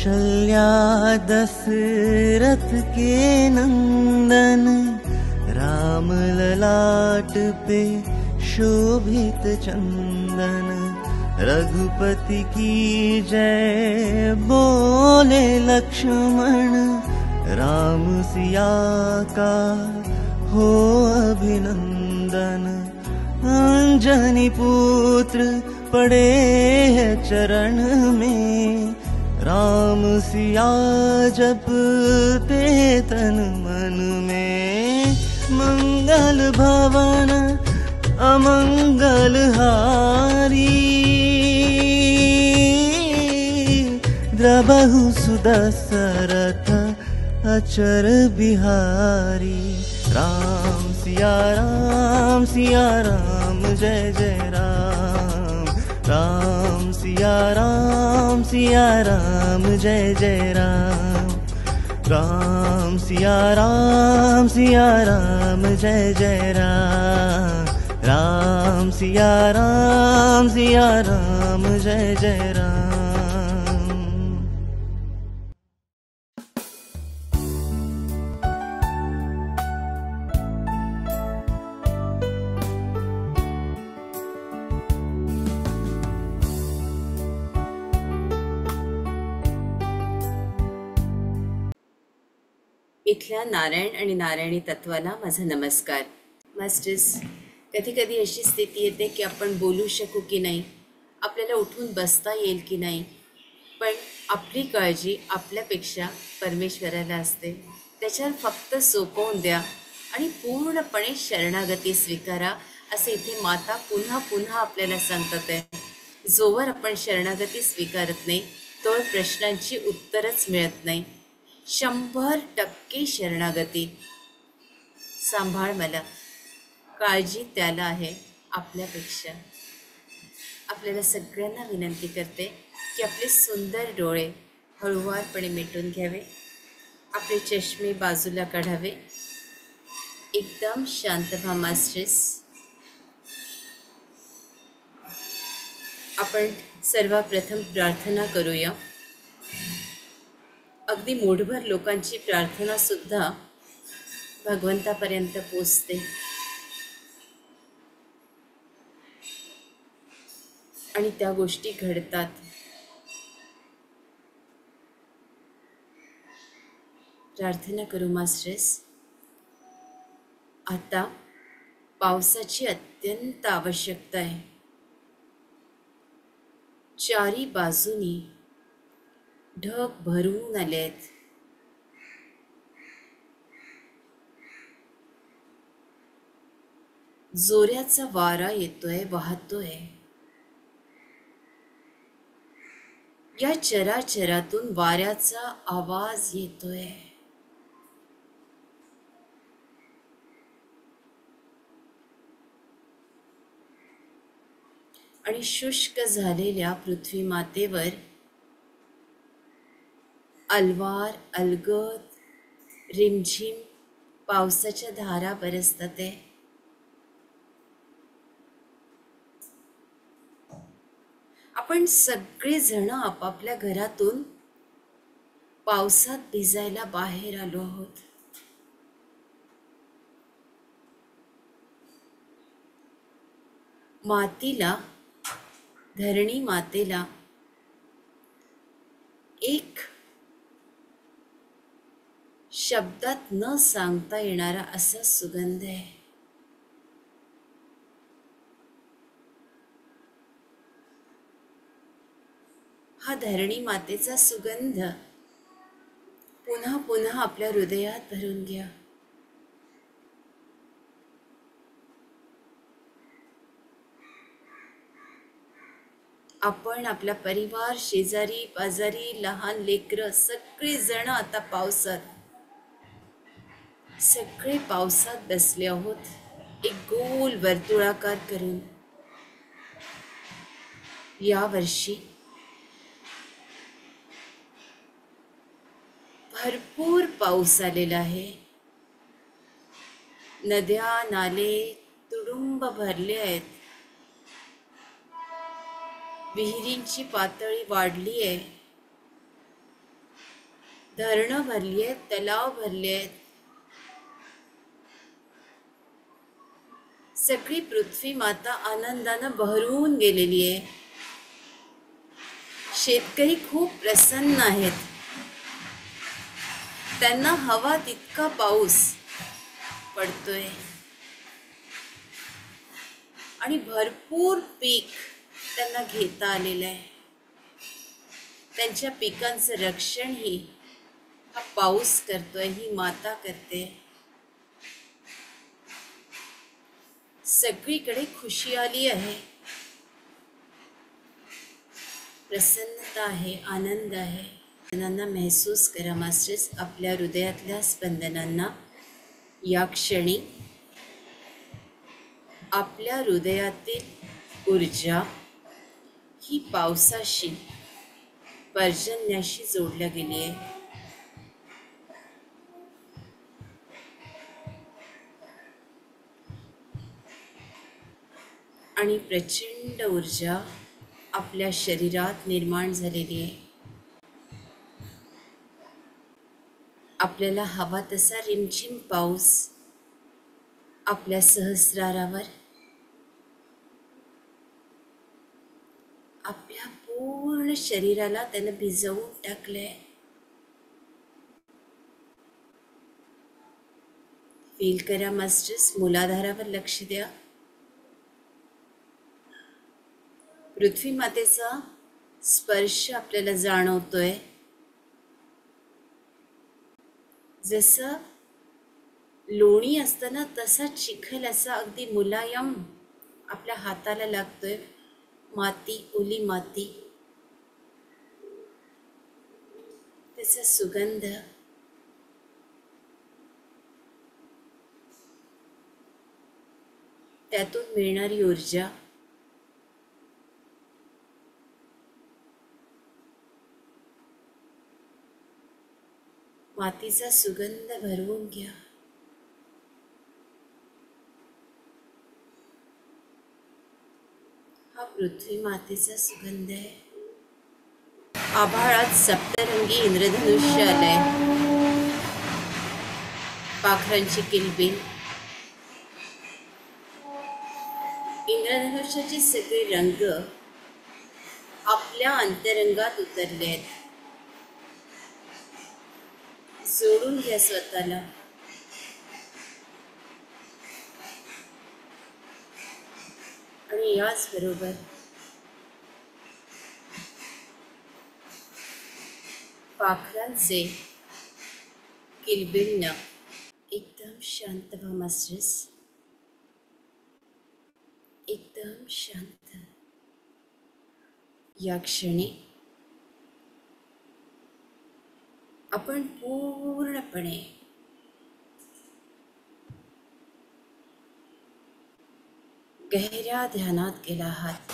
कौशल्या दशरथ के नंदन, राम ललाट पे शोभित चंदन। रघुपति की जय बोले लक्ष्मण, राम सिया का हो अभिनंदन। अंजनी पुत्र पड़े है चरण में, राम सिया जपते तन मन में। मंगल भवन अमंगल हारी, द्रबहु सुदशरथ अचर बिहारी। राम सिया राम जय जय राम। राम सिया राम जय जय राम। राम सिया राम जय जय राम। राम सिया राम जय जय राम। इथल्या नारायण आणि नारायणी तत्वाला माझा नमस्कार. मास्टर्स, कधी कधी अशी स्थिती येते की आपण बोलू शकू की नाही, आपल्याला उठून बसता येईल की नाही, पण आपली काळजी आपल्यापेक्षा परमेश्वराला असते. त्याच्यावर फक्त सोपवून द्या आणि पूर्णपणे शरणागती स्वीकारा, असे इथे माता पुन्हा पुन्हा आपल्याला सांगतात आहे. जोवर आपण शरणागती स्वीकारत नाही तोवर प्रश्नांची उत्तरच मिळत नाही. 100% शरणागती. सांभाळ मला, काळजी त्याला आहे आपल्यापेक्षा. आपल्याला सगळ्यांना विनंती करते की आपले सुंदर डोळे हळूवारपणे मिटून घ्यावे, आपले चष्मे बाजूला काढावे, एकदम शांत व्हा. मास्टर्स, आपण सर्वप्रथम प्रार्थना करूया. अगदी मूठभर लोकांची प्रार्थना सुद्धा भगवंतापर्यंत पोचते आणि त्या गोष्टी घडतात. प्रार्थना करू मास्टर्स. आता पावसाची अत्यंत आवश्यकता आहे. चारी बाजूनी ढग भरून आले आहेत. जोराचा वारा येतोय, वाहतोय. या चराचरातून वाऱ्याचा आवाज येतोय. आणि शुष्क झालेल्या पृथ्वी मातेवर अलवार अलगद रिमझिम पावसाच्या धारा बरसतात आहे. आपण सगळेजण आपापल्या घरातून पावसात भिजायला बाहेर आलो आहोत. मातीला, धरणी मातेला एक शब्दात न सांगता येणारा असा सुगंध आहे. हा धरणी मातेचा सुगंध पुन्हा पुन्हा आपल्या हृदयात भरून घ्या. आपण, आपला परिवार, शेजारी पाजारी, लहान लेकरं सगळे जण आता सगळे पावसात बसले आहोत, एक गोल वर्तुळाकार करून. या वर्षी भरपूर पाऊस आलेला आहे. नद्या नाले तुडुंब भरले आहेत. विहिरींची पातळी वाढली आहे. धरणं भरली आहेत, तलाव भरले आहेत. सगळी पृथ्वी माता आनंदानं बहरून गेलेली आहे. शेतकरी खूप प्रसन्न आहेत. त्यांना हवा तितका पाऊस पडतोय आणि भरपूर पीक त्यांना घेता आलेलं आहे. त्यांच्या पिकांचं रक्षणही हा पाऊस करतोय, ही माता करते. सगळीकडे खुशियाली आहे, प्रसन्नता आहे, आनंद आहे. स्पंदनांना महसूस करा मास्टर्स, आपल्या हृदयातल्या स्पंदनांना. या क्षणी आपल्या हृदयातील ऊर्जा ही पावसाशी, पर्जन्याशी जोडल्या गेली आहे. आणि प्रचंड ऊर्जा आपल्या शरीरात निर्माण झालेली आहे. आपल्याला हवा तसा रिमझिम पाऊस आपल्या सहस्रारावर, आपल्या पूर्ण शरीराला त्यानं भिजवून टाकलंय. फील करा मास्टर्स, मूलाधारावर लक्ष द्या. पृथ्वी मातेचा स्पर्श आपल्याला जाणवतोय. जसं लोणी असतं ना, तसा चिखल असा अगदी मुलायम आपल्या हाताला लागतोय. माती, ओली माती, त्याचा सुगंध, त्यातून मिळणारी ऊर्जा. मातीचा सुगंध भरवून घ्या. हा पृथ्वी मातेचा सुगंध आहे. आभाळात सप्तरंगी इंद्रधनुष्य आलंय. पाखरांची किलबिल. इंद्रधनुष्याचे सगळे रंग आपल्या अंतरंगात उतरले आहेत. जोडून घ्या स्वतःला. आणि याच बरोबर पाखरांचे किलबिलनं एकदम शांत व्हा मास्टर्स, एकदम शांत. या क्षणी आपण पूर्णपणे गहऱ्या ध्यानात गेला आहात.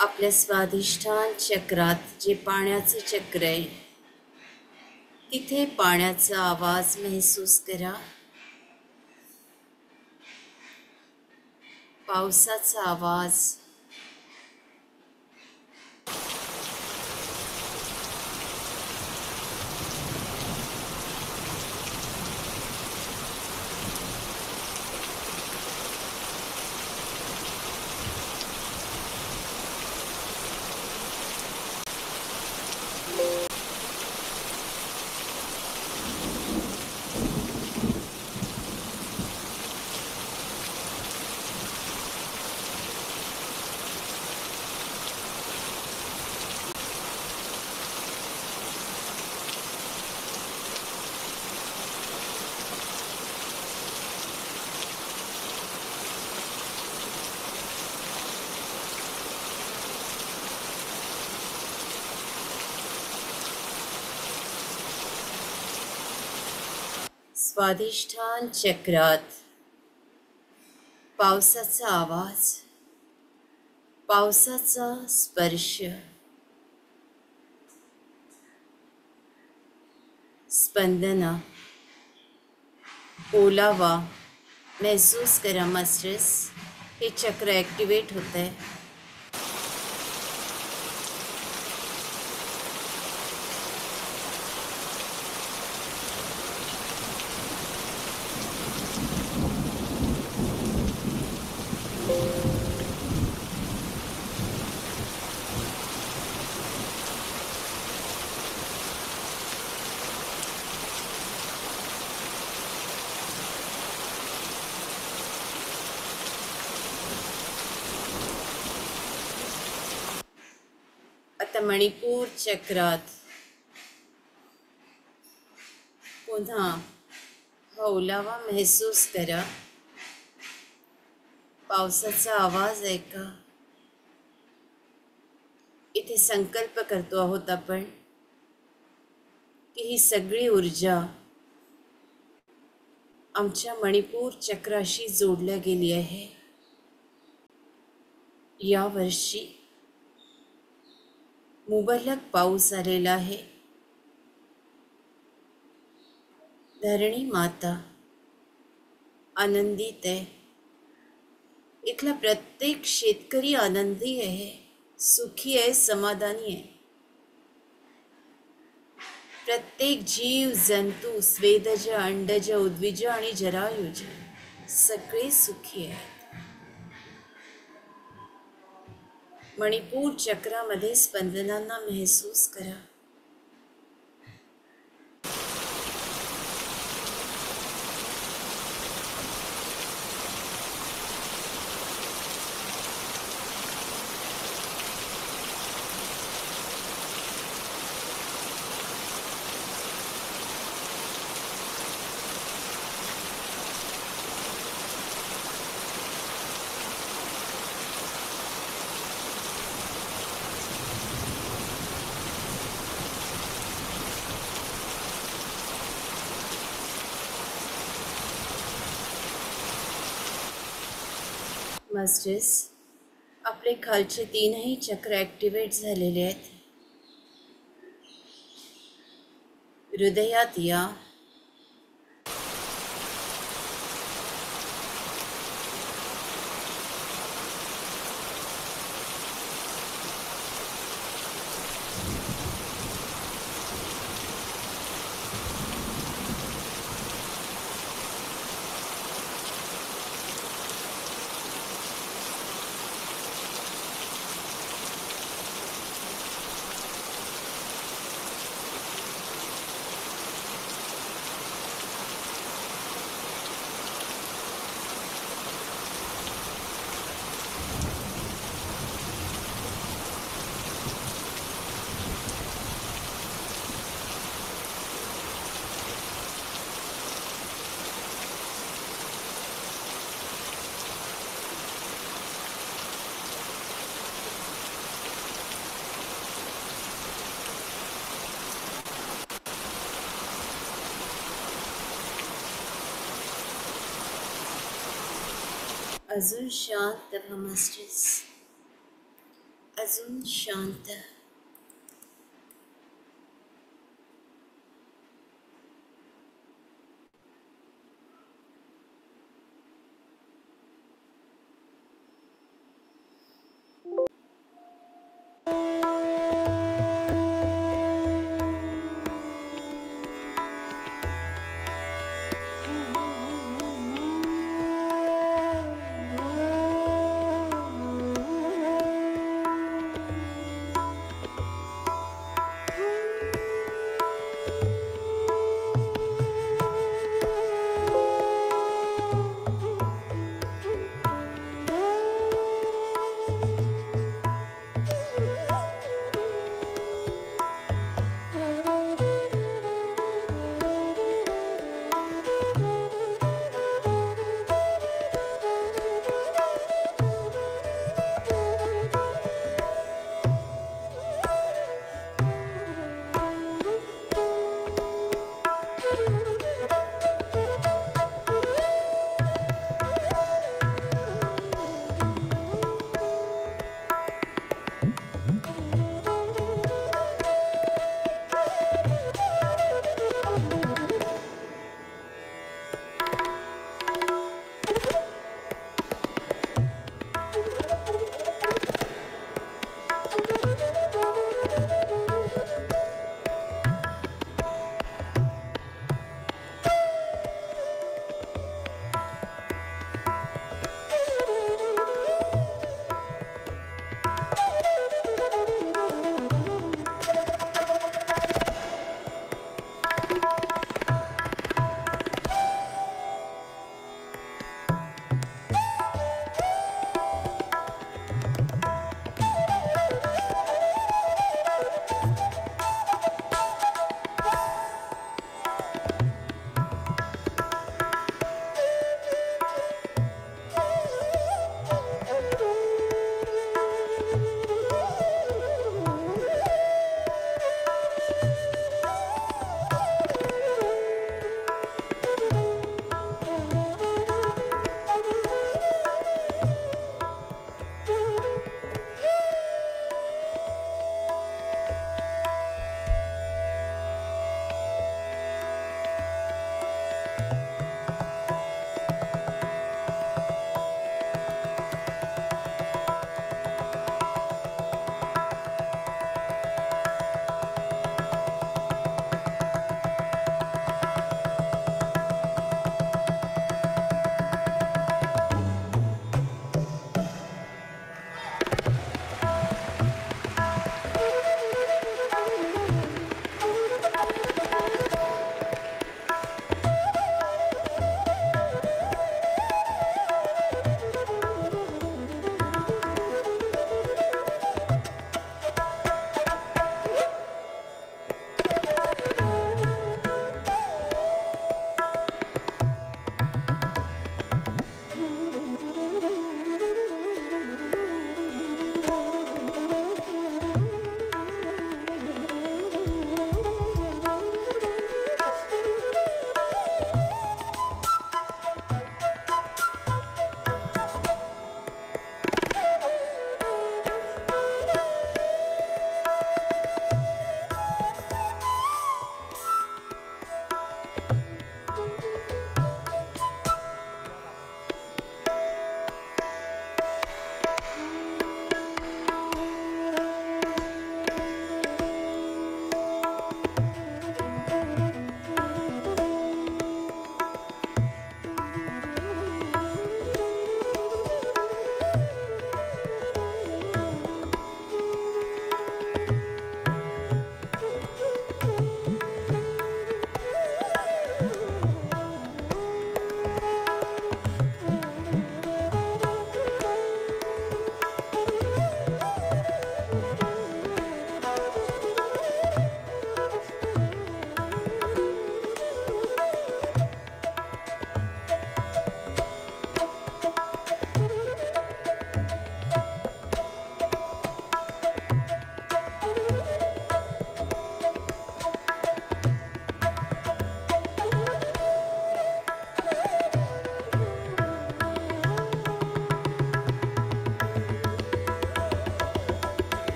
आपल्या स्वाधिष्ठान चक्रात जे पाण्याचं चक्र आहे, तिथे पाण्याचा आवाज महसूस करा. पावसाचा आवाज. स्वाधिष्ठान चक्रात पावसाचा आवाज, पावसाचा स्पर्श, स्पंदना, ओलावा महसूस करा मास्टर्स. हे चक्र ॲक्टिवेट होत आहे. आता मणिपूर चक्रात पुन्हा हा ओलावा महसूस करा. पावसाचा आवाज ऐका. इथे संकल्प करतो आहोत आपण की ही सगळी ऊर्जा आमच्या मणिपूर चक्राशी जोडल्या गेली आहे. यावर्षी मुबलक पाऊस आलेला आहे. धरणी माता आनंदित आहे. इथला प्रत्येक शेतकरी आनंदी आहे, सुखी आहे, समाधानी आहे. प्रत्येक जीव जंतू, स्वेदज, अंडज, उद्विज आणि जरायुज सगळे सुखी आहेत. मणिपूर चक्रामध्ये स्पंदनांना महसूस करा. मास्टर्स, आपले खालचे तीनही चक्र ॲक्टिवेट झालेले आहेत. हृदयात या. अजून शांत व्हा मास्टर्स, अजून शांत.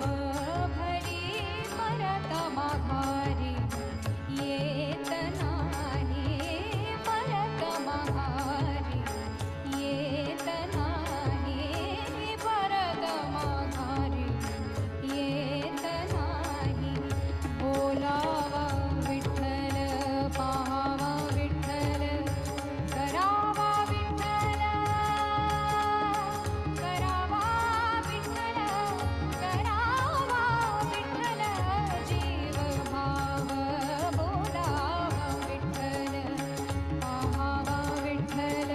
बोलाव भरी परत माघारी येत नाही, परत माघारी येत नाही, परत माघारी येत नाही. बोलावा विठ्ठल, पाहावा विठ्ठल, करावा विठ्ठल, करावा विठ्ठल, करावा विठ्ठल, जीव भाव बोलावा विठ्ठल, पाहावा विठ्ठल,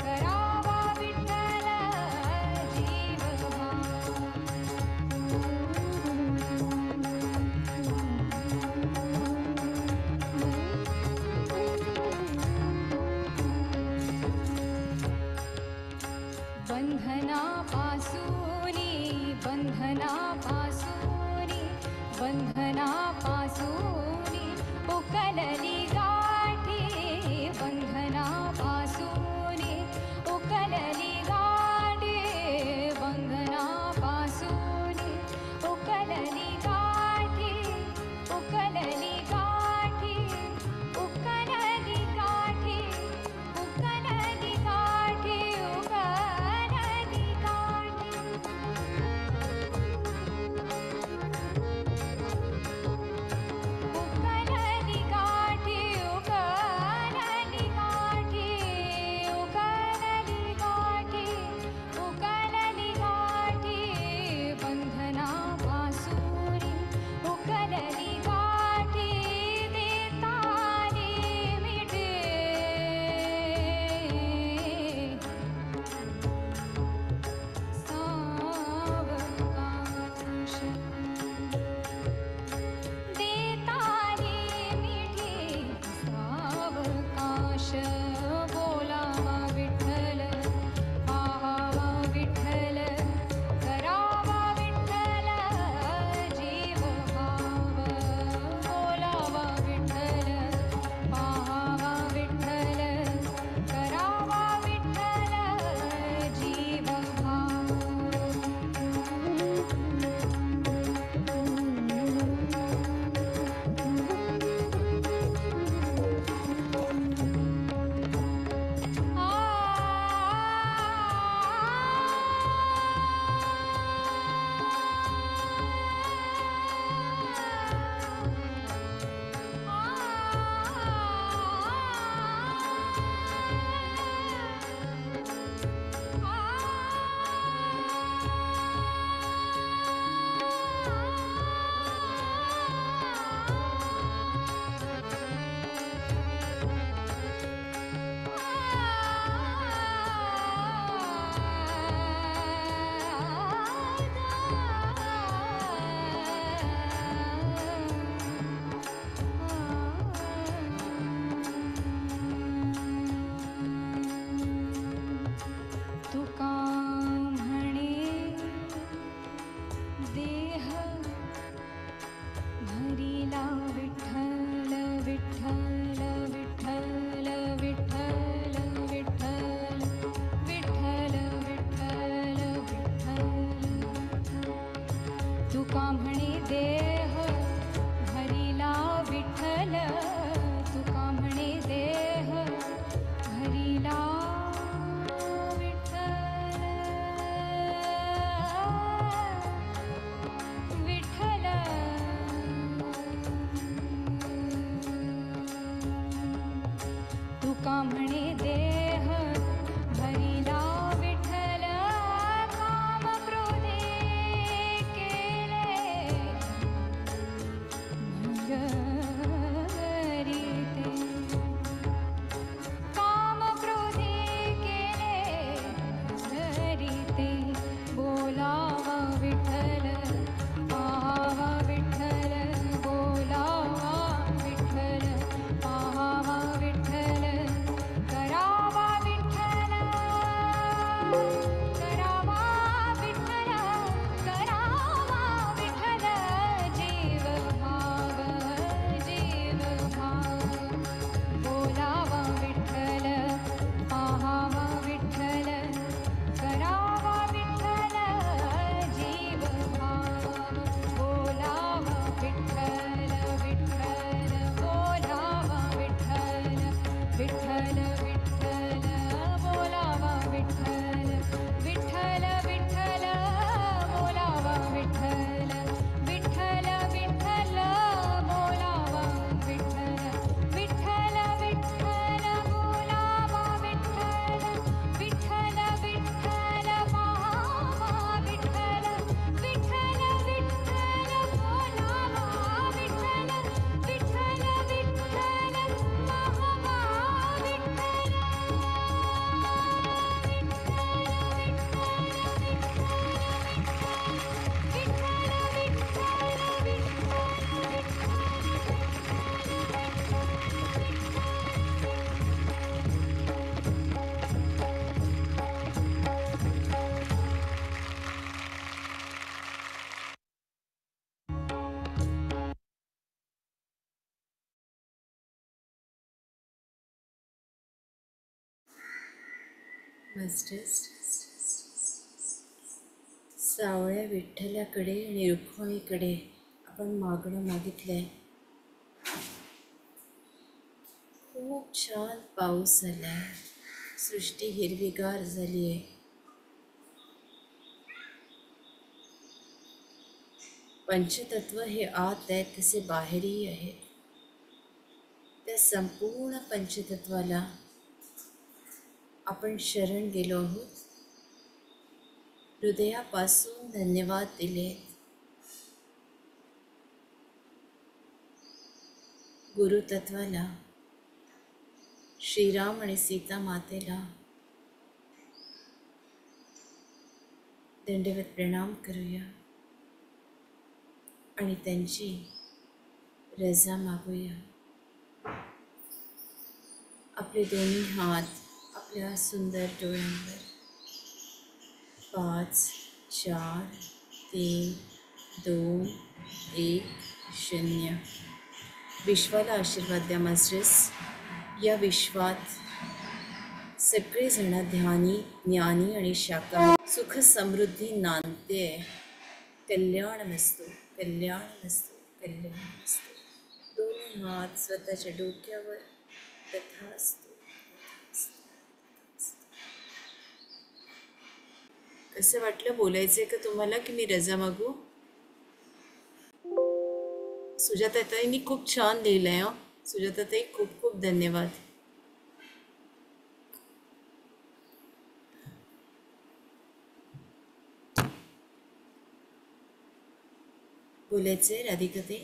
करावा विठ्ठल, जीव भाव. बंधनापासूनी, बंधनापासूनी, बंधनापासूनी उकलली गाठी, बंधनापासूनी उकलली गाठी, बंधनापासूनी उकलली गाठी, उकलली गाठी, उकलली गाठी, उकलली गाठी, उकलली गाठी. उकलली गाठी, मास्टर्स, सावळ्या विठ्ठलाकडे आणि रुक्मिणीकडे आपण मागणं मागितलंय. खूप छान पाऊस झालाय, सृष्टी हिरवीगार झाली आहे. पंचतत्व हे आत आहेत तसे बाहेरही आहेत. त्या संपूर्ण पंचतत्वाला आपण शरण गेलो आहोत. हृदयापासून धन्यवाद दिलेत. गुरुतत्वाला, श्रीराम आणि सीता मातेला दंडवत प्रणाम करूया आणि त्यांची रजा मागूया. आपले दोन्ही हात आपल्या सुंदर डोळ्यांवर 5 4 3 2 1 0. विश्वाला आशीर्वाद द्या मास्टर्स. या विश्वात सगळेजण ध्यानी, ज्ञानी आणि शाकाहारी सुख समृद्धी नांदते. कल्याण नसतो, कल्याण नसतो, कल्याण नसतो. दोन्ही हात स्वतःच्या डोक्यावर. तथास्तु, तथास्तु, तथास्तु. कसं वाटलं? बोलायचंय का तुम्हाला की मी रजा मागू? सुजाताताईंनी खूप छान लिहिलंय. सुजाताताई, खूप खूप धन्यवाद. बोलायचंय राधिकाताई?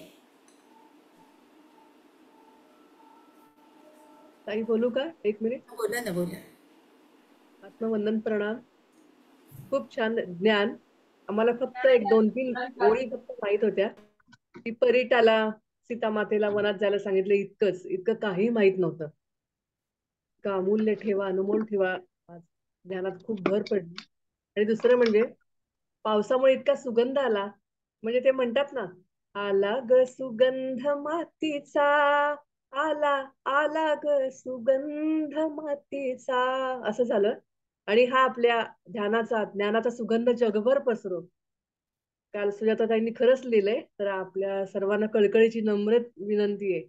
ताई बोलू का? एक मिनिट. बोला ना, बोला. आत्मवंदन प्रणाम. खूप छान ज्ञान. आम्हाला फक्त एक 2-3 ओळी फक्त माहित होत्या की परिटाला सीतामातेला वनात जायला सांगितलं, इतकंच. इतकं काही माहित नव्हतं. इतका अमूल्य ठेवा, अनमोल ठेवा आज ज्ञानात खूप भर पडली. आणि दुसरं म्हणजे पावसामुळे इतका सुगंध आला. म्हणजे ते म्हणतात ना, आला ग सुगंध मातीचा, आला आला ग सुगंध मातीचा, असं झालं. आणि हा आपल्या ध्यानाचा, ज्ञानाचा सुगंध जगभर पसरो. काल सुजाताताईंनी खरंच लिहिलंय. तर आपल्या सर्वांना कळकळीची नम्र विनंती आहे,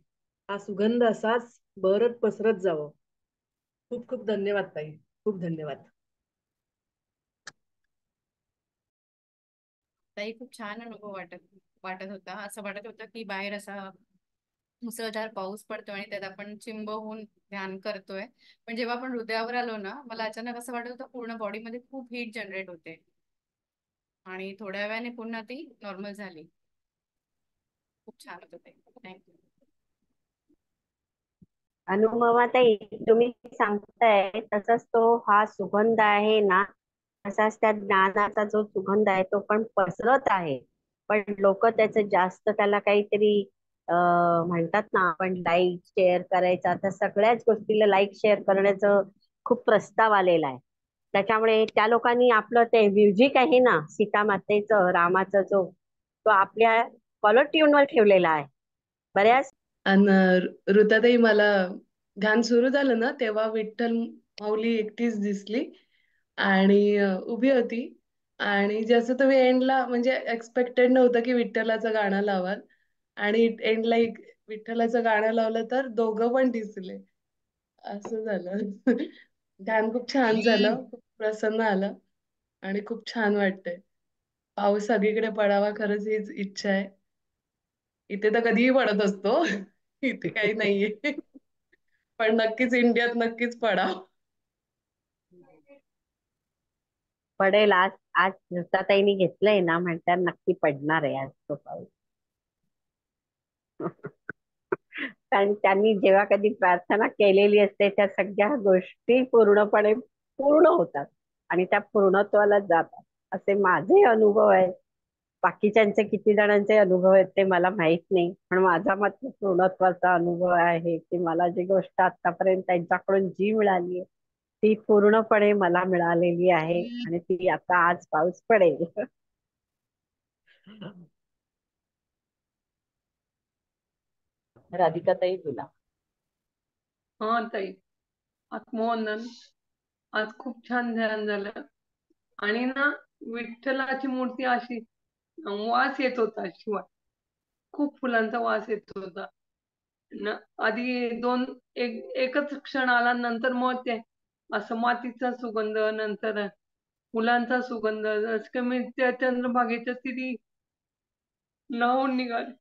हा सुगंध असाच बहरत पसरत जावं. खूप खूप धन्यवाद ताई, खूप धन्यवाद. ताई, खूप छान अनुभव वाटत वाटत होता. असं वाटत होतं की बाहेर असा मुसळधार पाऊस पडतोय आणि त्यात आपण चिंब होऊन ध्यान करतोय. पण जेव्हा आपण हृदयावर आलो ना, मला अचानक असं वाटत होतं पूर्ण बॉडीमध्ये खूप हीट जनरेट होते आणि थोड्या वेळाने पुन्हा ती नॉर्मल झाली. खूप छान होतं ते. थँक्यू. अनुभवाताई, तुम्ही सांगताय तसंच तो हा सुगंध आहे ना, तसाच त्या ज्ञानाचा जो सुगंध आहे तो पण पसरत आहे. पण लोक त्याचं जास्त त्याला काहीतरी म्हणतात ना, आपण लाईक शेअर करायचा, तर सगळ्याच गोष्टीला लाईक शेअर करण्याचं खूप प्रस्ताव आलेला आहे. त्याच्यामुळे त्या लोकांनी आपलं ते म्युझिक आहे ना सीता मातेचं, रामाचं, जो तो आपल्या कॉलर ट्यूनवर ठेवलेला आहे. बऱ्याच आणि ऋताताई, मला ध्यान सुरू झालं ना तेव्हा विठ्ठल माऊली एकटीच दिसली आणि उभी होती. आणि जसं तुम्ही एंडला, म्हणजे एक्सपेक्टेड नव्हतं की विठ्ठलाचं गाणं लावाल, आणि एंडला विठ्ठलाचं गाणं लावलं तर दोघं पण दिसले. असं झालं. ध्यान खूप छान झालं, खूप प्रसन्न आलं आणि खूप छान वाटतंय. पाऊस सगळीकडे पडावा, खरंच हीच इच्छा आहे. इथे तर कधीही पडत असतो. इथे काही नाहीये. पण नक्कीच इंडियात नक्कीच पडाव. पडेल. आज आज नुसताताईंनी घेतलंय ना, म्हणतात नक्की पडणार आहे आज तो पाऊस. कारण त्यांनी जेव्हा कधी प्रार्थना केलेली असते त्या सगळ्या गोष्टी पूर्णपणे पूर्ण होतात आणि त्या पूर्णत्वाला जातात, असे माझे अनुभव आहेत. बाकीच्यांचे किती जणांचे अनुभव आहेत ते मला माहित नाही, पण माझा मात्र पूर्णत्वाचा अनुभव आहे की मला जी गोष्ट आतापर्यंत त्यांच्याकडून जी मिळाली आहे ती पूर्णपणे मला मिळालेली आहे आणि ती आता आज पाऊस पडेल. राधिकाताई, तुला. हा ताई, आत्मवंदन. आज खूप छान ध्यान झालं. आणि ना विठ्ठलाची मूर्ती अशी वास येत होता शिवाय, खूप फुलांचा वास येत होता न. आधी एकच क्षण आला, नंतर मग ते असं मातीचा सुगंध, नंतर फुलांचा सुगंध, जसं की मी त्या चंद्रभागेच्या तिरी न्हाऊन निघाले.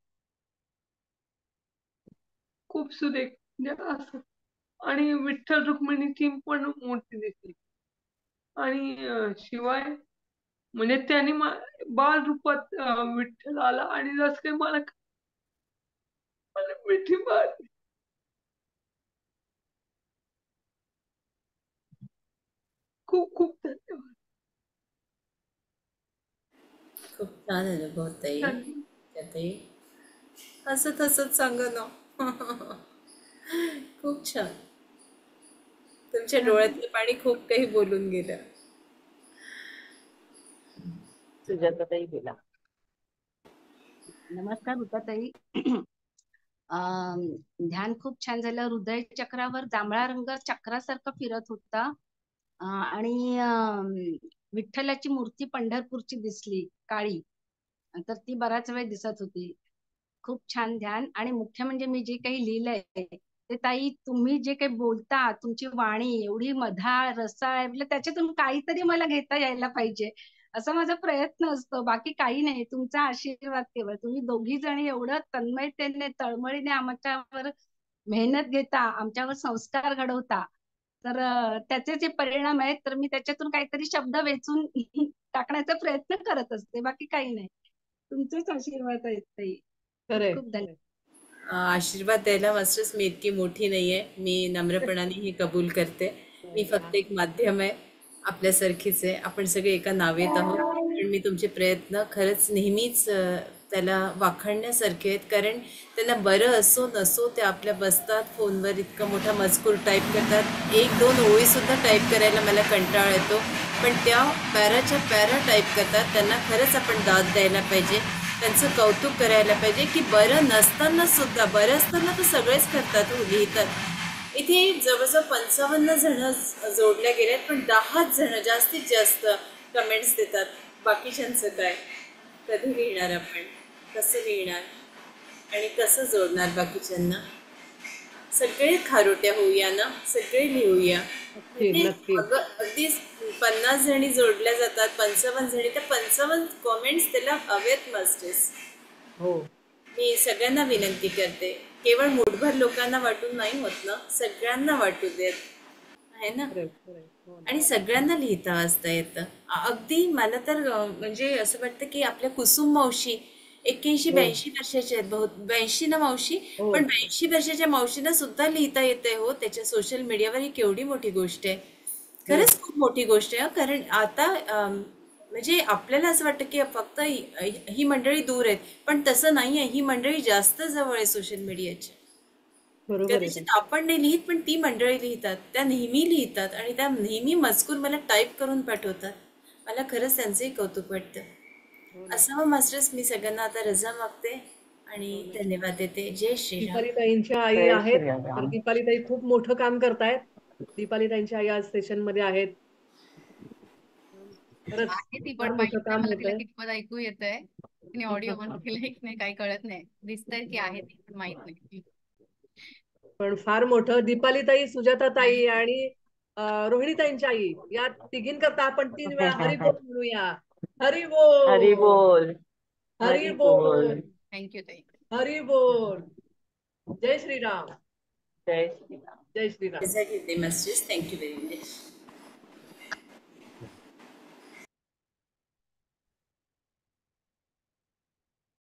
खूप सुरेख म्हणजे असं. आणि विठ्ठल रुक्मिणीची पण मूर्ती दिसली. आणि शिवाय म्हणजे त्यांनी बाल रूपात विठ्ठल आला आणि जसं काही मला मला मिठी मारली. खूप खूप धन्यवाद. खूप छान अनुभव ताई. धन्यवाद. त्यातही हसत हसत सांगा ना. खूप छान. तुमच्या धन्यवाद. डोळ्यातलं पाणी खूप काही बोलून गेलं. सुजाताताई बोला. नमस्कार ऋताताई. अं, ध्यान खूप छान झालं. हृदय चक्रावर जांभळा रंग चक्रासारखं फिरत होता. आणि विठ्ठलाची मूर्ती पंढरपूरची दिसली काळी, तर ती बराच वेळ दिसत होती. खूप छान ध्यान. आणि मुख्य म्हणजे मी जे काही लिहिलंय ते ताई, तुम्ही जे काही बोलता, तुमची वाणी एवढी मधाळ रसाळ आहे, म्हणजे त्याच्यातून काहीतरी मला घेता यायला पाहिजे असा माझा प्रयत्न असतो. बाकी काही नाही. तुमचा आशीर्वाद केवळ. तुम्ही दोघी जणी एवढं तन्मयतेने तळमळीने आमच्यावर मेहनत घेता, आमच्यावर संस्कार घडवता, तर त्याचे जे परिणाम आहेत, तर मी त्याच्यातून काहीतरी शब्द वेचून टाकण्याचा प्रयत्न करत असते. बाकी काही नाही. तुमचेच आशीर्वाद आहेत ताई. खूप खरंय खूप धन्यवाद. खरंय. आशीर्वाद द्यायला मास्टर्स मी इतकी मोठी नाही आहे. मी नम्रपणाने हे कबूल करते. मी फक्त एक माध्यम आहे, आपल्यासारखीच आहे. आपण सगळे एका नावेत आहोत. पण मी तुमचे प्रयत्न खरंच नेहमीच त्याला वाखाणण्यासारखे आहेत. कारण त्यांना बरं असो नसो, ते आपल्या बसतात फोनवर, इतका मोठा मजकूर टाईप करतात. 1-2 ओळीसुद्धा टाईप करायला मला कंटाळा येतो. पण त्या पॅराच्या पॅरा टाईप करतात. त्यांना खरंच आपण दाद द्यायला पाहिजे, त्यांचं कौतुक करायला पाहिजे की बरं नसताना सुद्धा, बरं असताना तर सगळेच करतात हो, लिहितात. इथे जवळजवळ 55 जण जोडल्या गेल्यात, पण 10 जण जास्तीत जास्त कमेंट्स देतात. बाकीच्यांचं काय? कधी लिहिणार आपण, कसं लिहिणार आणि कसं जोडणार बाकीच्यांना? सगळे खारोट्या होऊया ना, सगळे लिहूया. नक्की म्हणजे नक्की. अगदी 50 जणी जोडल्या जातात, 55 जणी, तर 55 कॉमेंट्स त्याला हवेत मास्टर्स. हो मी सगळ्यांना विनंती करते, केवळ मूठभर लोकांना वाटून नाही होत ना, सगळ्यांना वाटू देत, आहे ना. खरंय खरंय. हो ना. आणि सगळ्यांना लिहिता वाचता येतं. अगदी मला तर म्हणजे असं वाटतं की आपल्या कुसुम मावशी 81-82 वर्षाच्या आहेत, बहुत 82 ना मावशी. हो पण 82 वर्षाच्या मावशींना सुद्धा लिहिता येतंय हो त्याच्या सोशल मीडियावर. ही केवढी मोठी गोष्ट आहे, हो खरंच खूप मोठी गोष्ट आहे. कारण आता म्हणजे आपल्याला असं वाटतं की फक्त ही मंडळी दूर आहेत, पण तसं नाही आहे. ही मंडळी जास्त जवळ आहे सोशल मीडियाच्या. बरोबर आहे ताई. कदाचित आपण नाही लिहित, पण ती मंडळी लिहितात, त्या नेहमी लिहितात आणि त्या नेहमी मजकूर मला टाईप करून पाठवतात. मला खरंच त्यांचंही कौतुक वाटतं. हो ना. असावं मास्टर्स. मी सगळ्यांना आता रजा मागते आणि हो ना. धन्यवाद देते. जय श्रीराम. दीपालीताईंच्या आई जय आहेत, तर श्रीराम. दीपालीताई खूप मोठं काम करतायत. दीपालीताईंच्या आई आज सेशन मध्ये आहेत. खरंच आहे ती, फार पण मोठं माहित नाही काम मला होत तिला आहे. कितपत ऐकू येतंय. तिने ऑडिओ ऑन केलंय की नाही काही कळत नाही. दिसतंय की आहे ती, पण माहित नाही. पण फार मोठं. दीपालीताई, सुजाताताई आहे. आणि रोहिणीताईंच्या आई, या तिघींकरता आपण 3 वेळा हरिबोल म्हणूया. हरी हरिबोल, बोल. हरी बोल. हरिबोल, थँक्यू ताई. हरिबोल. जय श्रीराम. जय श्रीराम. जय श्रीराम. रजा घेते मास्टर्स. Thank you very much.